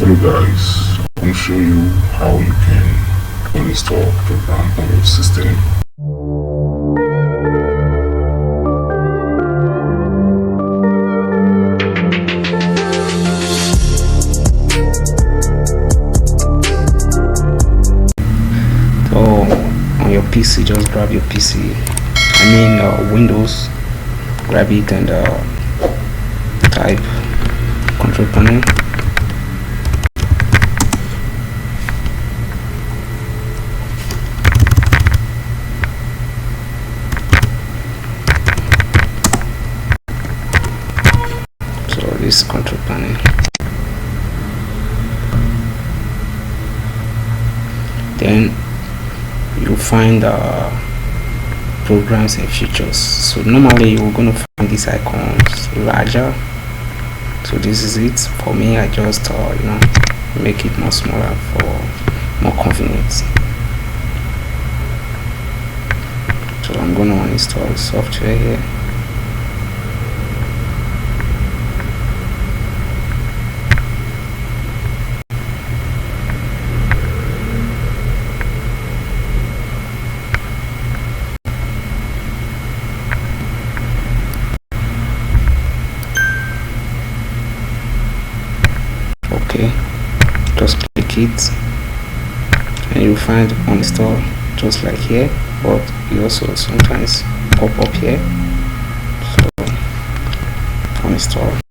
Hello guys, I will show you how you can uninstall program on your system. So on your PC, just grab your PC, Windows, grab it and type control panel. So this is control panel. Then you find programs and features. So normally you're going to find these icons larger. So this is it. For me, I just make it more smaller for more convenience. So I'm going to uninstall software here. Okay, just click it and you find uninstall just like here, but you also sometimes pop up here. So uninstall.